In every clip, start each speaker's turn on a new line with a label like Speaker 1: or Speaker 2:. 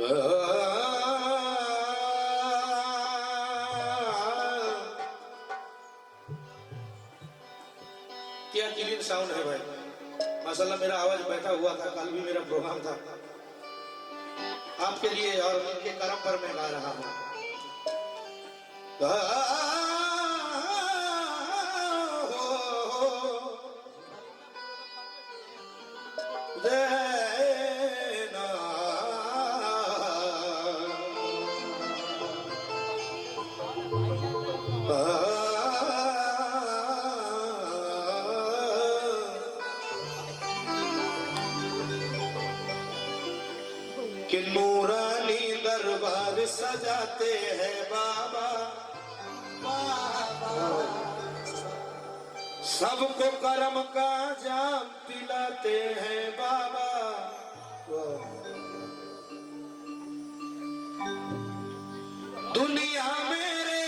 Speaker 1: क्या clean sound है भाई, माशाल्लाह। मेरा आवाज बैठा हुआ था, कल भी मेरा प्रोग्राम था आपके लिए और उनके करम पर मैं गा रहा हूं। कि नूरानी दरबार सजाते हैं बाबा, सबको करम का जाम पिलाते हैं बाबा। दुनिया मेरे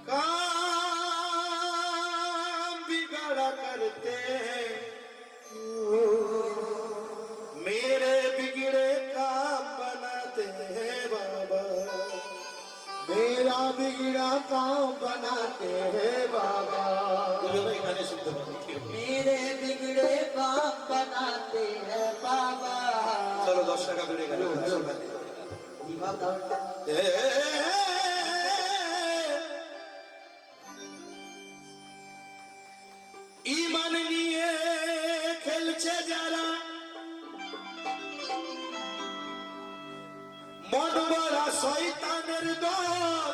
Speaker 1: काम बिगाड़ा करते हैं, मेरे बिगड़े काम बनाते हैं बाबा।
Speaker 2: मेरा बिगड़ा काम बनाते हैं बाबा।
Speaker 1: गाने सुनते
Speaker 2: मेरे बिगड़े काम बनाते हैं बाबा।
Speaker 1: चलो 10 টাকা বেড়ে গেল। ঈমান নিয়ে খেলছে যারা, মন বড়া শয়তানের দল,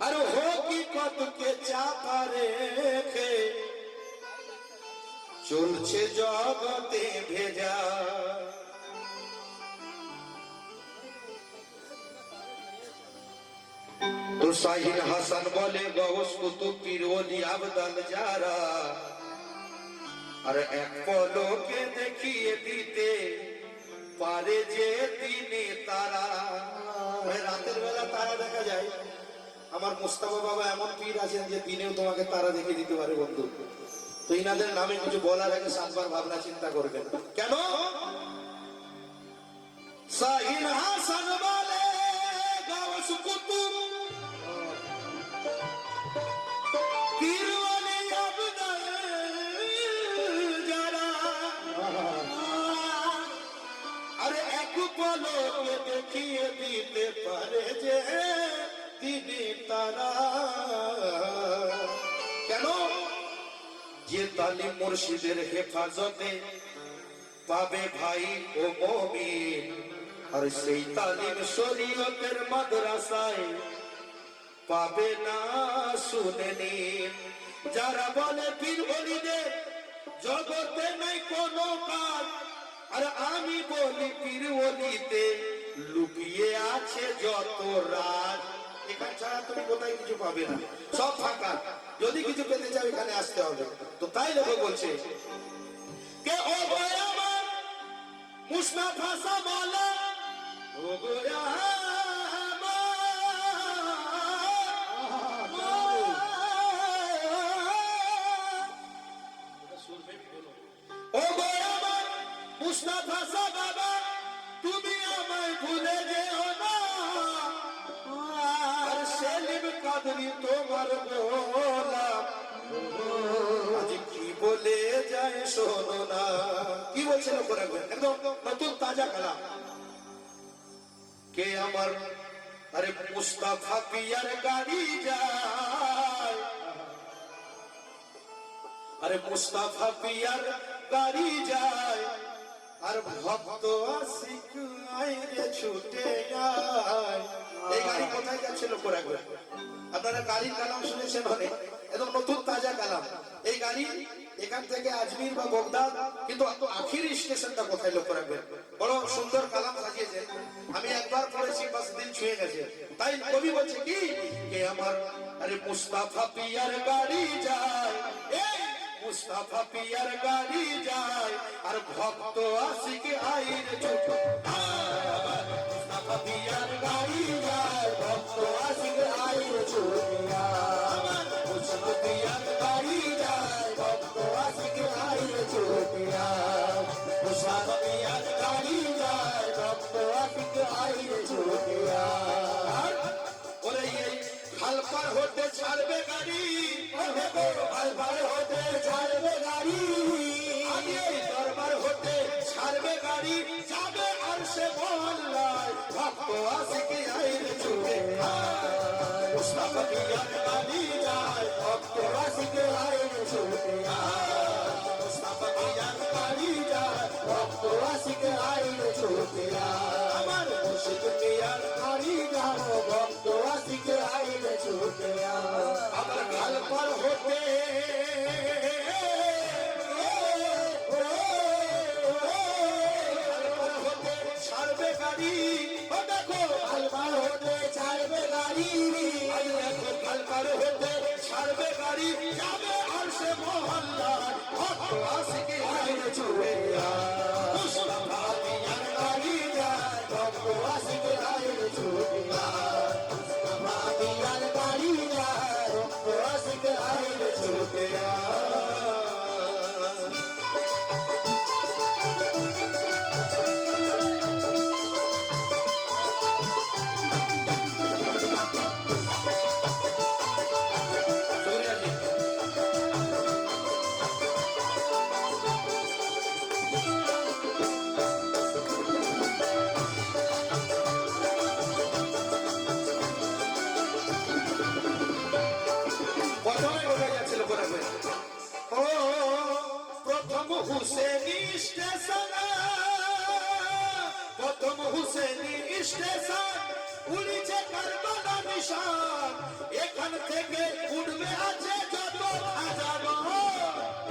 Speaker 1: আর হকিকতকে চাপা রেখে চলছে জগতে ভেজা। তো শাহিন হাসান বলে গৌস কুতুব পীর ওলি আবদাল যারা, আর এক পলকে দেখিয়ে দিতে পারে যে দিনে তারা। রাতের বেলা তারা দেখা যায়, আমার মুস্তাফা বাবা এমন পীর আছেন যে দিনেও তোমাকে তারা দেখে দিতে পারে বন্ধু। তো ইনাদের নামে কিছু বলার আগে 7 বার ভাবনা চিন্তা করবেন। কেন? শাহিন হাসান বলে গৌস কুতুব পীর ওলি আবদাল যারা, আরে এক পলকে দেখিয়ে দিতে পারে যে দিনে তারা। কেন? যে তালিম মুর্শিদের হেফাজতে পাবে ভাই ও মুমিন, আর সেই তালিম শরীয়তের মাদ্রাসায় পাবে না, শুনে নিন। যারা বলে পীর ওলিদের জগতে নাই কোনো কাজ, আর আমি বলি পীর ওলিতে লুকিয়ে আছে যত রাজ। এখান ছাড়া তুমি কোথায় কিছু পাবে না, সব ফাঁকা। যদি কিছু পেতে চাও এখানে আসতে হবে। তো তাই দেখো বলছে কে ও ভাই আমার মুস্তাফা সামালা, ও গোয়া মুস্তাফা সা বাবা, তুমি আমায় ভুলে যেও না, আর সেলিম কাদরি তোমার গোলাম আজ কি বলে যায় শোনো না। কি বলছিল করে একদম নতুন তাজা কালাম। কে আমার আরে মুস্তাফা পিয়ার গাড়ি যায়, আরে মুস্তাফা পিয়ার গাড়ি যায়, আর ভক্ত আশিক আইরে ছুটে যায়। এই গাড়ি কোথায় যাচ্ছে লক্ষ্য রাখবেন। আপনারা গাড়ির কালাম শুনেছেন অনেক, একদম নতুন তাজা কালাম। এই গাড়ি এখান থেকে আজমির বা বগদাদ, কিন্তু আখির স্টেশনটা কোথায় লক্ষ্য রাখবেন। বড় সুন্দর কালাম সাজিয়েছেন, আমি একবার পড়েছি বাস দিল ছুঁয়ে গেছে। তাই কবি বলছে কি কে আমার আরে মুস্তাফা পিয়ার গাড়ি যায়, মুস্তাফা পিয়ার গাড়ি যায়, আর ভক্ত আশিক আইর ছুটে যায়। মুস্তাফা পিয়ার গাড়ি যায়, ভক্ত আশিক আইর ছুটে যায়। মুস্তাফা পিয়ার গাড়ি যায়, ভক্ত আশিক আইর ছুটে যায়। ছাড়বে গাড়ি
Speaker 2: দরবার হতে ছাড়বে গাড়ি
Speaker 1: আমি এই দরবার হতে ছাড়বে গাড়ি যাবে আর সে মহল্লায় ভক্ত আশিকি আইরে ছুটে মুস্তাফা পিয়ার গাড়ি যায়
Speaker 2: ভক্ত আশিকে আইরে ছুটে
Speaker 1: মুস্তাফা পিয়ার গাড়ি যায়
Speaker 2: ভক্ত আশিকে আইরে ছুটে
Speaker 1: আমার মুর্শিদ পিয়ার
Speaker 2: গাড়ি যাবো ভক্ত আশিকে আইরে ছুটে
Speaker 1: আমার গাল পার হতে ছাড়বে গাড়ি ও দেখো
Speaker 2: দরবার হতে ছাড়বে গাড়ি
Speaker 1: আজ দেখো গাল পার হতে ছাড়বে গাড়ি যাবে আর সে মহল্লায় ভক্ত আশিকি আইরে ছুটে মুস্তাফা পিয়ার গাড়ি যায়
Speaker 2: ভক্ত আশিকে আইরে ছুটে মাদিয়ার গাড়ি যায় ভক্ত আশিকে আইরে ছুটে
Speaker 1: প্রথমে কোথায় যাচ্ছিল কোথায় ও প্রথম হুসেনি স্টেশন প্রথম হুসেনি স্টেশন উড়িছে কারবালা নিশান এখান থেকে উঠবে আছে যত হাজার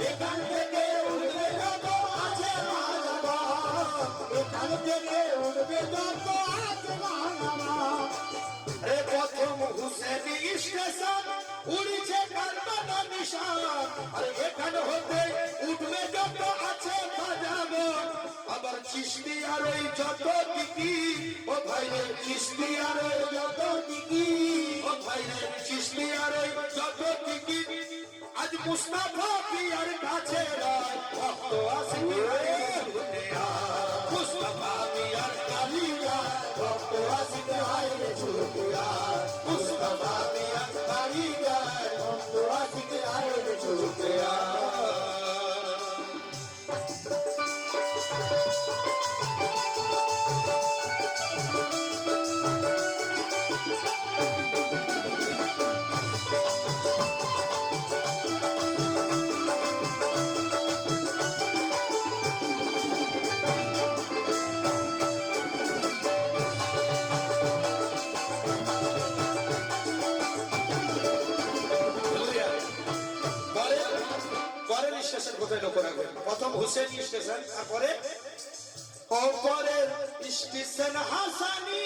Speaker 2: এখান থেকে উঠবে যত আছে মানবা এখান থেকে উঠবে যত আছে মানবা
Speaker 1: রে প্রথম হুসেনি স্টেশন উড়িছে কারবালা নিশান আর এখান হতে উঠবে যত আছে বাজাবো আবার চিশতি আর ওই যত দিকি ও ভাই রে চিশতি আর ওই
Speaker 2: যত দিকি
Speaker 1: ও ভাই রে চিশতি আর ওই যত দিকি আজ মুস্তাফা পিয়ার কাছে রায় ভক্ত আসিকি মুস্তাফা পিয়ার কালি যায়
Speaker 2: ভক্ত আশিকে আইরে ছুটে
Speaker 1: মুস্তাফা পিয়ার কালি যায়
Speaker 2: ভক্ত আশিকে আইরে ছুটে
Speaker 1: পরের স্টেশন কোথায় লক্ষ্য রাখবেন প্রথম হুসেন স্টেশন তারপরে পরের স্টেশন হাসানি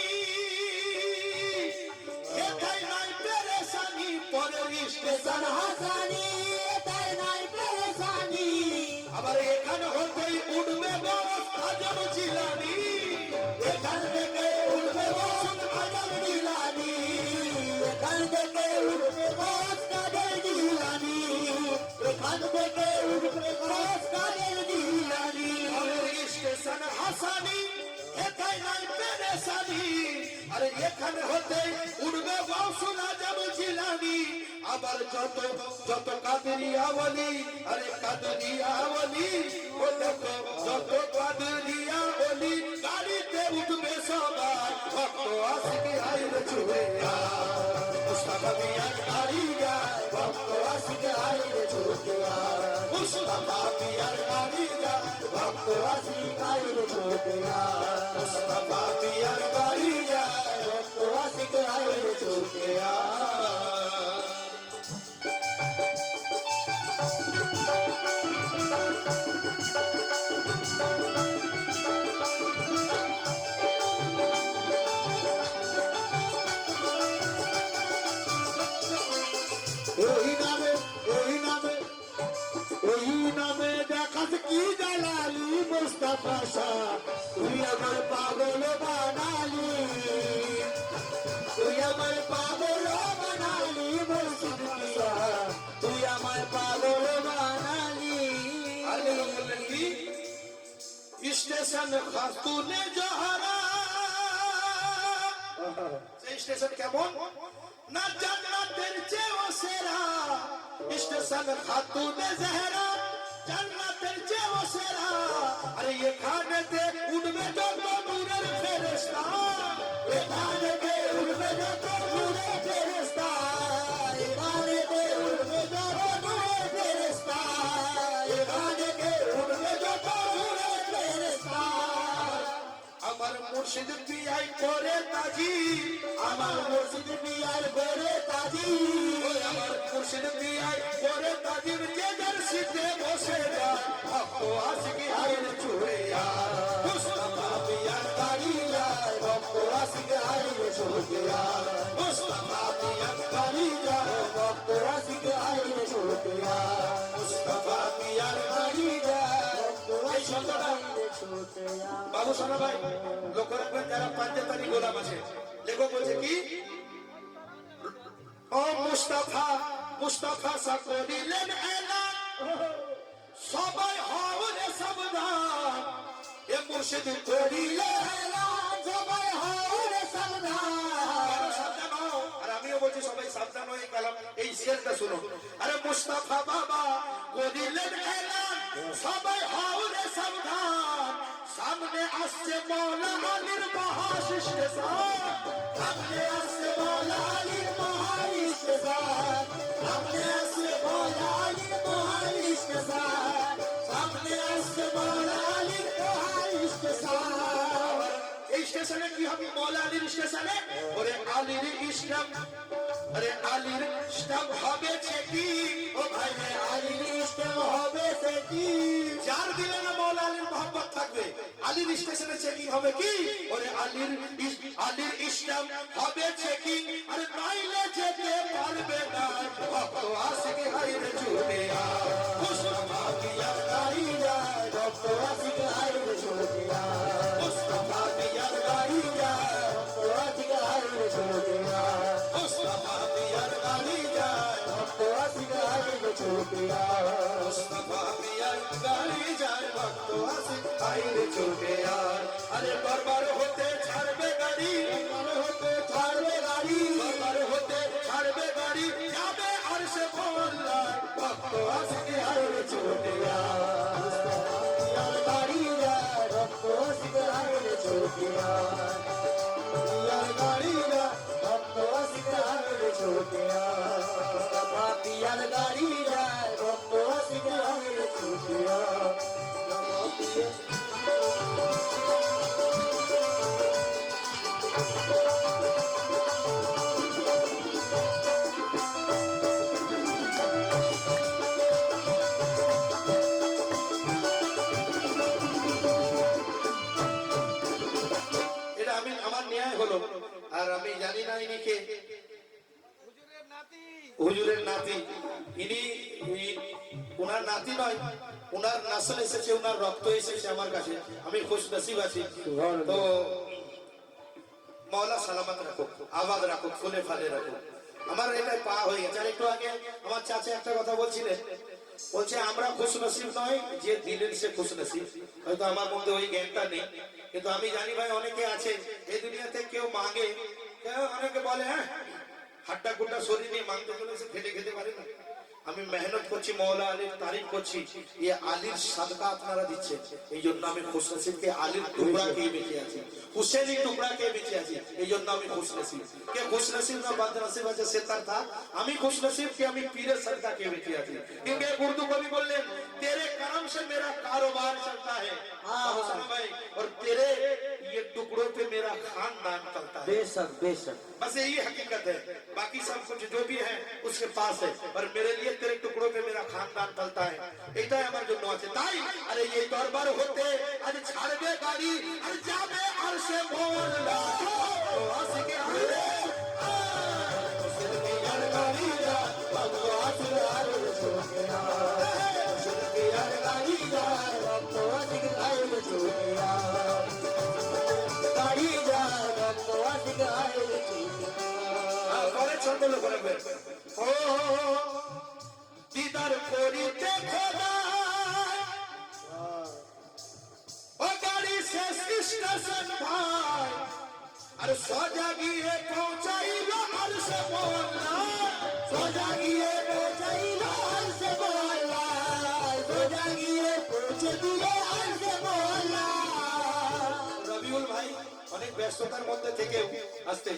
Speaker 1: এটাই নাই পেরেশানি পরের স্টেশন
Speaker 2: হাসানি তাই নাই পেরেশানি
Speaker 1: আবার এখানে হতেই উঠবে বস আজম জিলানি
Speaker 2: এখান থেকে উঠবে বস আজম জিলানি এখান থেকে উঠবে বস কাদের জিলানি এখান থেকে উঠবে বস কাদের জিলানি
Speaker 1: পরের স্টেশন হাসানি এটাই নাই পেরেশানি আরে এখানে হতেই উঠবে গৌসুল আজম জিলানি আবার যত যত কাদরিয়া বলি আরে কাদরিয়া বলি ও দেখো যত কাদরিয়া বলি গাড়িতে উঠবে সবাই ভক্ত আশিকি আইরে ছুটে মুস্তাফা পিয়ার গাড়ি যায়
Speaker 2: ভক্ত আশিকে আইরে ছুটে
Speaker 1: মুস্তাফা পিয়ার গাড়ি যায়
Speaker 2: ভক্ত আশিকে আইরে ছুটে
Speaker 1: মুস্তাফা পিয়ার গাড়ি যায়
Speaker 2: ভক্ত আশিকে আইরে ছুটে ওই নামে ওই নামে ওই নামে দেখাস কি জালালি মুস্তাফা শাহ তুই আমার পাগল বানালি তুই আমার পাগল বানালি মুর্শিদ পিয়া তুই আমার পাগল বানালি
Speaker 1: আর বললেন কি স্টেশন খাতুনে জহরা সেই স্টেশন কেমন না জান্নাতের চেয়েও সেরা স্টেশন খাতুনে জহরা, জান্নাতের চেয়েও সেরা। আরে এখানেতে উঠবে যত নূরের ফেরেশতা,
Speaker 2: এখানেতে উঠবে যত নূরের ফেরেশতা, এখানেতে উঠবে যত নূরের ফেরেশতা, এখানেতে উঠবে যত নূরের ফেরেশতা।
Speaker 1: আমার মুর্শিদ পিয়াই করে তাজি,
Speaker 2: আমার মুর্শিদ পিয়ার করে তাজি,
Speaker 1: আমার মুর্শিদ পিয়াই করে তাজির যে দর্শিতে বসে যায় ভক্ত আশিকি আইন ছুড়ে আর মুস্তাফা পিয়ার
Speaker 2: গাড়ি যায় ভক্ত আশিক আইলে ছুটে আয়,
Speaker 1: মুস্তাফা পিয়ার
Speaker 2: গাড়ি যায় ভক্ত আশিক আইলে ছুটে আয়,
Speaker 1: মুস্তাফা পিয়ার
Speaker 2: গাড়ি যায় ভক্ত আশিক আইলে ছুটে আয়।
Speaker 1: বাবু সোনা ভাই লক্ষ্য রাখবেন যারা পাঞ্জাতানি গোলাম আছে, লেখক বলছে কি ও মুস্তাফা, মুস্তাফা সা করিলেন এলান সবাই হওরে সাবধান, এ মুর্শিদ করিলেন
Speaker 2: এলান সবাই হওরে সাবধান,
Speaker 1: আরো সাবধান হও। আর আমিও বলছি সবাই সাবধান হয়ে গেলাম, এই শেরটা শুনো। আরে মুস্তাফা বাবা করিলেন এলান সবাই হওরে সাবধান, সামনে আসছে মৌলা আলীর মহাশিষ্টেশন,
Speaker 2: সামনে আসছে মৌলা আলীর মহাইস্তেশান, সামনে আসছে মৌলা আলীর মহাইস্তেশান, সামনে আসছে মৌলা আলীর মহাইস্তেশান।
Speaker 1: এই স্টেশনে কি হবে? মৌলা আলীর স্টেশনে ওরে আলীর ইসলাম, আরে আলীর ইসলাম হবে কি
Speaker 2: ও ভাই রে আলীর ইস্তেম হবে সেটি,
Speaker 1: যার দিলে না মৌলা আলীর মোহাম্মত থাকবে, আলীর স্টেশনে চেকিং হবে কি ওরে আলীর ইসলাম হবে চেকিং, আরে নাইলে যেতে পারবে না ভক্ত আশিক হাইরে ছুটে আয় মুস্তাফা পিয়ার
Speaker 2: গাড়ি যায় ভক্ত আশিক আইলে ছুটে আয়,
Speaker 1: মুস্তাফা পিয়ার
Speaker 2: গাড়ি যায় ভক্ত আশিক আইলে ছুটে আয়,
Speaker 1: মুস্তাফা পিয়ার গাড়ি যায়,
Speaker 2: ভক্ত আশিক আইলে ছুটে আয়।
Speaker 1: মুস্তাফা পিয়ার গাড়ি যায় ভক্ত আশিক হাইরে ছুটে আয়। আরে বারবার হতে ছাড়বে গাড়ি,
Speaker 2: আমার হতে ছাড়বে গাড়ি,
Speaker 1: বারবার হতে ছাড়বে গাড়ি, যাবে আর সে বললায় ভক্ত আশিক হাইরে ছুটে আয়।
Speaker 2: আর গাড়ি যায় ভক্ত আশিক আইলে ছুটে আয়, আর গাড়ি যায় ভক্ত আশিক আইলে ছুটে আয়, মুস্তাফা পিয়ার গাড়ি যায় ভক্ত আশিক আইলে ছুটে আয়। নমো পিয়া
Speaker 1: এটা আমি আমার ন্যায় হলো। আর আমি জানি না ইনি কে, হুজুরের নাতি, ইনি উনার নাতি নয়, উনার নাসল এসেছে, উনার রক্ত এসেছে আমার কাছে, আমি খুশ নসিব আছি। তো মৌলা সালামত রাখো, আবাদ রাখো, ফুলে ফালে রাখো। আমার এটাই পা হয়ে গেছে। আর একটু আগে আমার চাচা একটা কথা বলছিলেন, বলছে আমরা খুশ নসিব নয়, যে দিলেন সে খুশ নসিব। হয়তো আমার মধ্যে ওই জ্ঞানটা নেই, কিন্তু আমি জানি ভাই অনেকে আছে এই দুনিয়াতে, কেউ মাগে, কেউ অনেকে বলে হ্যাঁ হাড্ডা গুড্ডা শরীর নিয়ে মাংস গুলো সে খেতে খেতে পারে না। আমি মেহনত করছি, মৌলা আলীর তারিফ করছি, এই আলীর সাদকা আপনারা দিচ্ছেন, এই জন্য আমি খুশ নসিবকে আলীর টুকরা কে বেঁচে আছি, হুসেনের টুকরা কে বেঁচে আছি, এই জন্য আমি খুশ নসিব। কে খুশ নসিব না বাদ নসিব আছে সে তার था, আমি খুশ নসিব कि আমি পীরের সদকা কে বেঁচে আছি। क्योंकि एक उर्दू कवि बोलने तेरे करम से मेरा कारोबार चलता है भाई, और तेरे ये टुकड़ों पे मेरा खानदान चलता है।
Speaker 2: बेशक बेशक
Speaker 1: बस यही हकीकत है, बाकी सब कुछ जो भी है उसके पास है, पर मेरे लिए तेरे टुकड़ों पे मेरा खानदान चलता है। এটাই আমার জন্য আছে। তাই আরে এই দরবার হতে আজ ছাড়বে গাড়ি, আর যাবে আর সে মোল্লা তো আসিকে হাইরে মুসলমান গাড়ি যা
Speaker 2: ভক্ত আশিক আইলে ছুটে আয়, মুসলমান গাড়ি যায় ভক্ত আশিক আইলে ছুটে আয়, গাড়ি যায় ভক্ত আশিক আইলে ছুটে আয়।
Speaker 1: পরে ছোট লোক রাখবে ও দিদার করিতে খোদা ও গাড়ি শেষ স্টেশন ভাই, আর সোজা গিয়ে পৌঁছাইল আর সে মোল্লা,
Speaker 2: সোজা গিয়ে পৌঁছাইল আর সে মোল্লা, সোজা গিয়ে পৌঁছে দিল আর সে মোল্লা।
Speaker 1: রবিউল ভাই অনেক ব্যস্ততার মধ্যে থেকে আসতে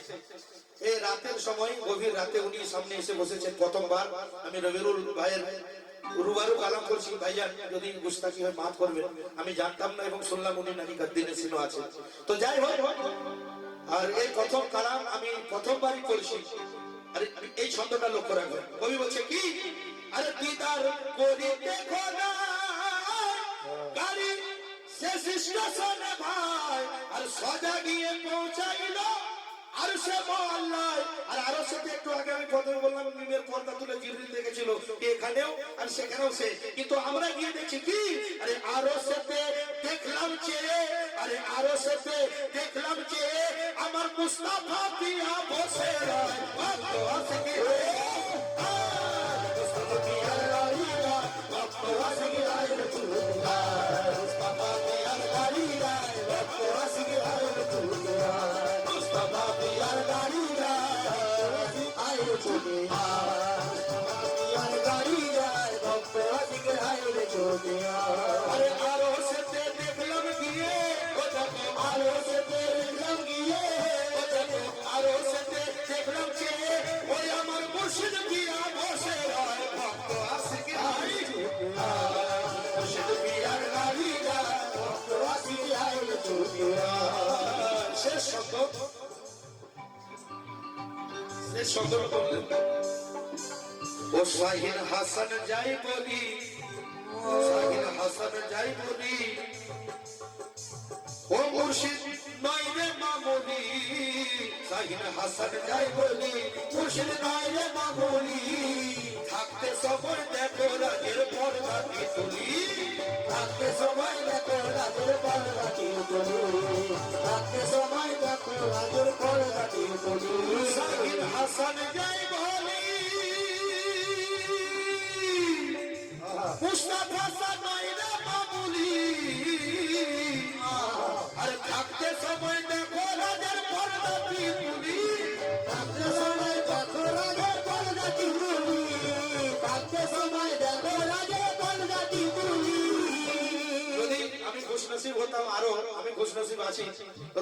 Speaker 1: এই রাতের সময় গভীর রাতে উনি সামনে এসে বসেছেন প্রথমবার। আমি রবিউল ভাইয়ের রুবারু কালাম করছি, ভাইজান যদি গুস্তাখি হয় মাফ করবেন, আমি জানতাম না এবং শুনলাম উনি নাকি গদ্দিনে ছিল আছে। তো যাই হোক, আর এই প্রথম কালাম আমি প্রথমবারই পড়ছি। আরে এই ছন্দটা লক্ষ্য রাখবেন, কবি বলছে কি, আরে দিদার করি দেখো না গাড়ি শেষ স্টেশনে ভাই, আর সোজা গিয়ে পৌঁছাইল আর সে মহল্লায়। আর আরো সাথে একটু আগে আমি প্রথমে বললাম নিমের পর্দা তুলে জিবরিল দেখেছিল এখানেও আর সেখানেও সে, কিন্তু আমরা গিয়ে দেখছি কি, আরে আরো সাথে দেখলাম চেয়ে, আরে আরো সাথে দেখলাম চেয়ে আমার মুস্তাফা পিয়া বসে রয় ভক্ত আসে মুস্তাফা পিয়া লাইলা ভক্ত আসে আইলে তুলুয়া, মুস্তাফা পিয়া লাইলা ভক্ত আসে আইলে তুলুয়া, মুস্তাফা পিয়া লাইলা
Speaker 2: আইলে চোটিয়া, পিয়ার গাড়ি যায় ভক্ত আসিকে আইলে চোটিয়া।
Speaker 1: আরে আরো সাথে দেখলাম গিয়ে ও দেখো,
Speaker 2: আরো সে দেখলাম গিয়ে,
Speaker 1: ও দেখো আরো সাথে দেখলাম চেয়ে ওই আমার মুর্শিদ পিয়া বসে রয় ভক্ত আসে আইলে মুর্শিদ পিয়ার লাইলা
Speaker 2: ভক্ত আসিকে আইলে চোটিয়া।
Speaker 1: শেষ শব্দ, শেষ শব্দ বললেন ও শাহিন হাসান যাই বলি, শাহিন হাসান যাই বলি, ও মুর্শিদ নয় রে মামুনি, শাহিন হাসান যাই বলি, মুর্শিদ নয় রে মামুনি, থাকতে সময় দেখো রাজের পর্দাটি তুলি,
Speaker 2: থাকতে সময় দেখো রাজের পর্দাটি তুলি, থাকতে সময় দেখো রাজের পর্দাটি তুলি।
Speaker 1: শাহিন হাসান যাই বলি, মুস্তাফা নয় রে মামুনি, আর থাকতে সময় দেখো রাজের পর্দাটি তুলি,
Speaker 2: থাকতে সময় দেখো রাজের পর্দাটি তুলি, থাকতে সময় দেখো রাজের পর্দাটি তুলি।
Speaker 1: যদি আমি খুশনসিব হতাম, আরো আমি খুশনসিব আছি,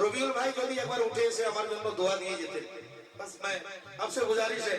Speaker 1: রবিউল ভাই যদি একবার উঠে এসে আমার জন্য দোয়া দিয়ে যেতেন, বাস मैं आपसे गुजारिश है।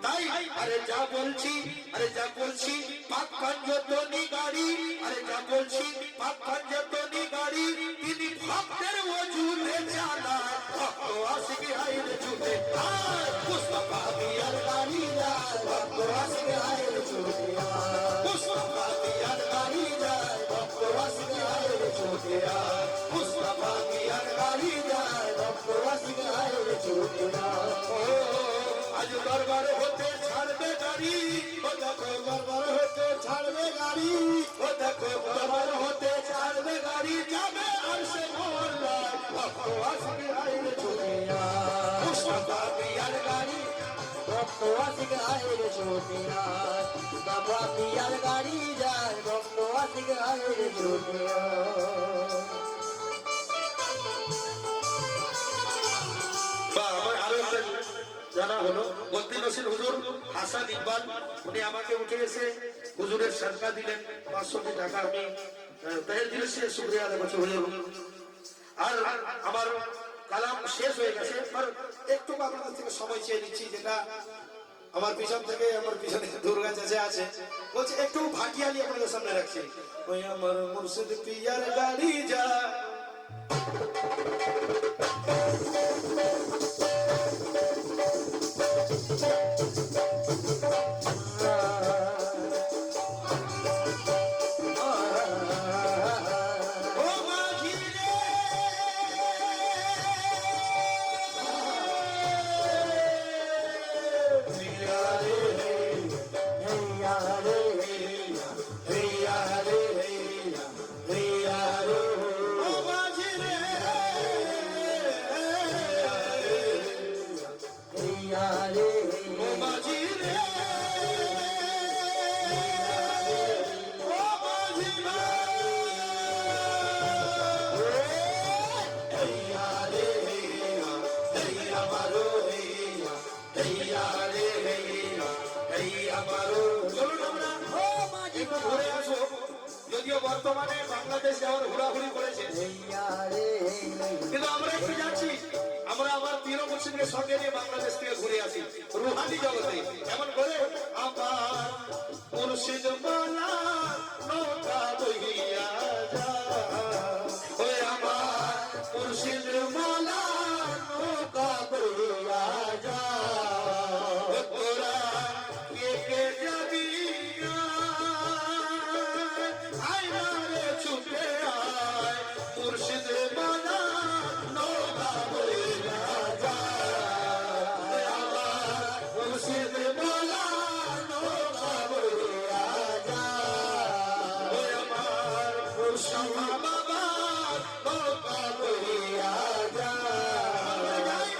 Speaker 1: তাই আরে যা বলছি, আরে যা বলছি পাক পাঞ্জতনি গাড়ি, আরে যা বলছি পাক পাঞ্জতনি গাড়ি, তিনি ভক্তের ওজুদে চালায় ভক্ত আশিকি আইলে ছুটে আয়, মুস্তাফা পিয়ার গাড়ি যায় ভক্ত আশিকি আইলে ছুটে আয়, মুস্তাফা পিয়ার গাড়ি যায় ভক্ত আশিকি আইলে ছুটে আয়, মুস্তাফা পিয়ার গাড়ি যায় ভক্ত আশিকি আইলে ছুটে আয়। ও আজ দরবার হতে ছাড়বে গাড়ি, ও দেখো দরবার হতে ছাড়বে গাড়ি, ও দেখো দরবার হতে ছাড়বে গাড়ি, যাবে আর সে মোল্লায় ভক্ত আশিকি আইলে ছুটে আয়, মুস্তাফা পিয়ার গাড়ি
Speaker 2: ভক্ত আসিকে আইলে চোটিয়া, বাবা পিয়ার গাড়ি যায় ভক্ত আসিকে আইলে চোটিয়া।
Speaker 1: বা আমার আরো একটা জানা হলো, গদ্দি নসির হুজুর হাসান ইকবাল উনি আমাকে উঠে এসে হুজুরের সদকা দিলেন 500 টাকা, আমি তাহের দিলের সে শুকরিয়া আদায় করছি হুজুর। আর আমার কালাম শেষ হয়ে গেছে, আর একটু আপনাদের থেকে সময় চেয়ে নিচ্ছি, যেটা আমার পিছন থেকে আমার পিছনে দুর্গা চাচা আছে, বলছে একটু ভাটিয়ালি আপনাদের সামনে রাখছি, ওই আমার মুর্শিদ পিয়ার গাড়ি যা ও মাঝি রে,
Speaker 2: হেইয়া রে হেইয়া রে হেইয়া রে।
Speaker 1: ও মাঝি রে, বর্তমানে বাংলাদেশ যাওয়ার হুড়াহুড়ি করেছে, কিন্তু আমরা একটু যাচ্ছি। আমরা আমার প্রিয় মুর্শিদের সঙ্গে নিয়ে বাংলাদেশ থেকে ঘুরে আসি রুহানি জগতে। এমন করে আমার মুর্শিদ মালা নৌকা বইয়া যায়, ওই আমার মুর্শিদ মালা নৌকা বইয়া যায়, তোরা কে কে যাবি আয় না রে ছুটে আয়, মুর্শিদ মালা নৌকা বইয়া যায়, আমার মুর্শিদ মালা নৌকা বইয়া যায়, ওই আমার মুর্শিদ বাবা নৌকা বইয়া যায়।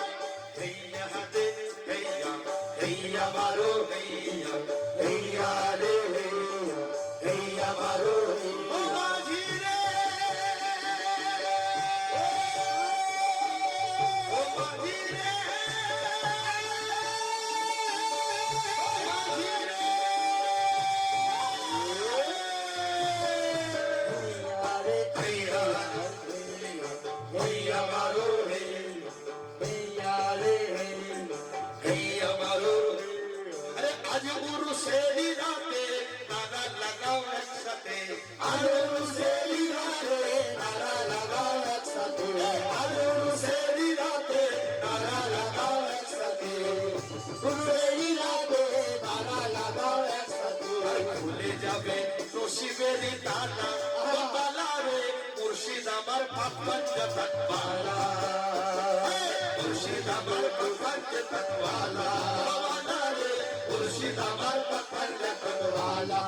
Speaker 1: হেইয়া হাতে হেইয়া হেইয়া মারো হেইয়া হেইয়া রে হেইয়া হেইয়া মারো ও মাঝি রে, ও মাঝি রে, ও মাঝি রে, হেইয়া হেইয়া মারো হেইয়া হেইয়া মারো। আরে আজ গুরু সেরি রাতে নারা লাগাও একসাথে, আজ গুরু সেরি রাতে নারা লাগাও একসাথে, আজ গুরু সেরি রাতে নারা লাগাও একসাথে, গুরু সেরি রাতে নারা লাগাও একসাথে, আর খুলে যাবে নসিবেরই তালা, ও তালা রে মুর্শিদ আমার পাপঞ্জা তকবালা, মুর্শিদ আমার পাপঞ্জা তকবালা, মুর্শিদ আমার পাপঞ্জা তকবালা,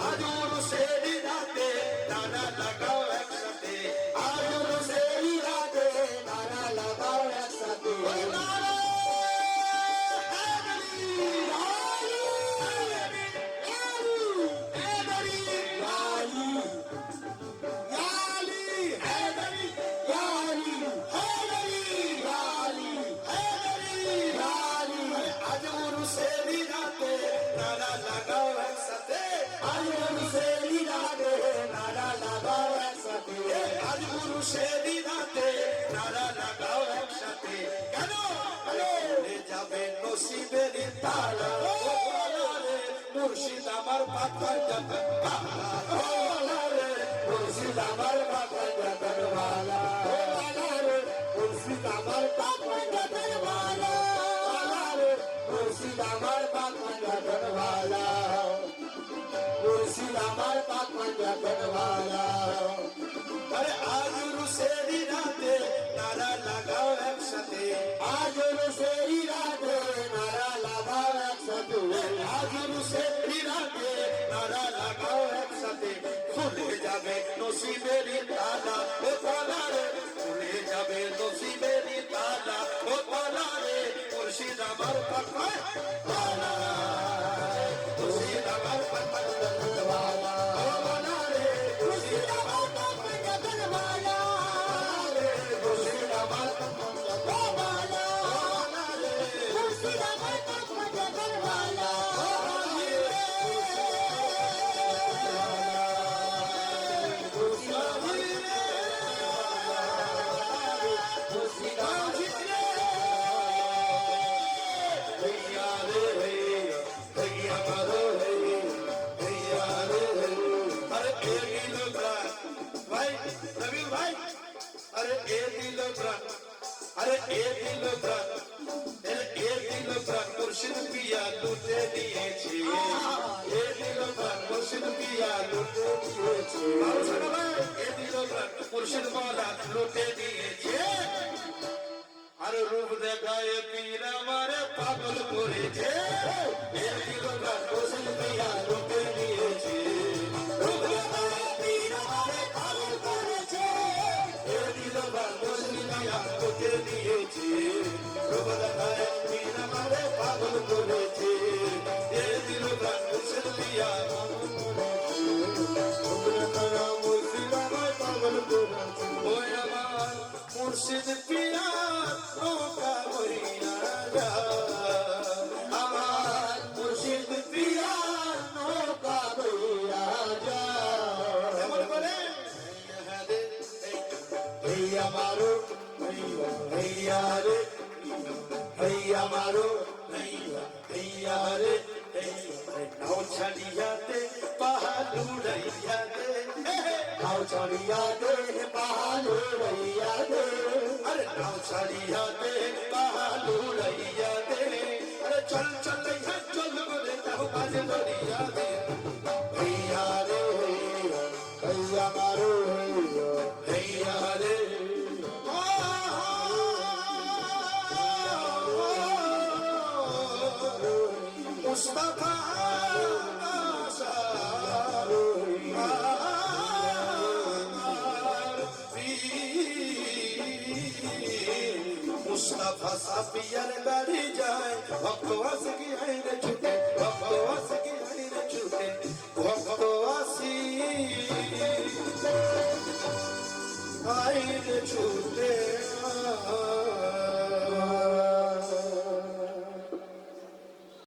Speaker 1: আজ গুরু সেরি রাতে নারা লাগাও একসাথে, আজ গুরু সেরি রাতে নারা লাগাও একসাথে, আজ গুরু সেরি রাতে নারা লাগাও একসাথে, আজ গুরু সেরি রাতে নারা লাগাও একসাথে, আজ গুরু সেরি রাতে নারা লাগাও একসাথে, কেন খুলে যাবে নসিবেরই তালা, ও তালা রে মুর্শিদ আমার পাপঞ্জা তকবালা, ও তালা রে মুর্শিদ আমার পাপঞ্জা তকবালা, ও তালা রে মুর্শিদ আমার পাপঞ্জা তকবালা, মুর্শিদ আমার পাপঞ্জা তকবালা, মুর্শিদ আমার পাপঞ্জা তকবালা। আরে আজ গুরু সেরি রাতে নারা লাগাও একসাথে, আজ গুরু সেরি রাতে নারা লাগাও একসাথে, আজ গুরু সেরি রাতে নারা লাগাও একসাথে, খুলে যাবে নসিবেরই তালা, ও তালা রে খুলে যাবে নসিবেরই তালা, ও তালা রে মুর্শিদ আমার পাপঞ্জা, মুর্শিদ আমার পাপঞ্জা তকবালা, ও তালা রে মুর্শিদ আমার পাপঞ্জা তকবালা, মুর্শিদ আমার পাপঞ্জা তকবালা, মুর্শিদ আমার পাপঞ্জা তকবালা, अरे ए दिलो प्राण, अरे ए दिलो प्राण, अरे ए दिलो प्राण मुर्शिद पिया लूटे दिएছে, ए दिलो प्राण मुर्शिद पिया लूटे दिएছে, ভালো শোনো ভাই, ए दिलो प्राण মুর্শিদ মাওলা লুটে দিয়েছে, আর রূপ দেখায় পীর আমারে পাগল করেছে, এ দিলো প্রাণ মুর্শিদ পিয়া লুটে দিয়েছে, রূপ দেখায় পীর আমারে পাগল করেছে, এ দিলো প্রাণ মুর্শিদ পিয়া লুটে দিয়েছে, রূপ দেখায় পীর আমারে পাগল করেছে, এ দিলো প্রাণ মুর্শিদ পিয়া ওই আমার মুর্শিদ পিয়া নৌকা বইয়া যায়, আমার মুর্শিদ পিয়া নৌকা বইয়া যায়। हैया मारो हैया रे हैया मारो हैया रे नाव छड़िया दे पहाड़ू रैया दे
Speaker 2: नाव चढ़िया दे पहाड़ू रैया दे
Speaker 1: अरे नाव छड़िया दे पहाड़ू रैया दे अरे चल चल चल रे नाव बाज रैया दे हैया रे
Speaker 2: हैया मारो
Speaker 1: हैया रे मुस्तफा मुस्तफा साफियर गाड़ी जाए भक्तवास की आईने छूटे भक्तवास की आईने छूटे भक्तवासी आईने छूटे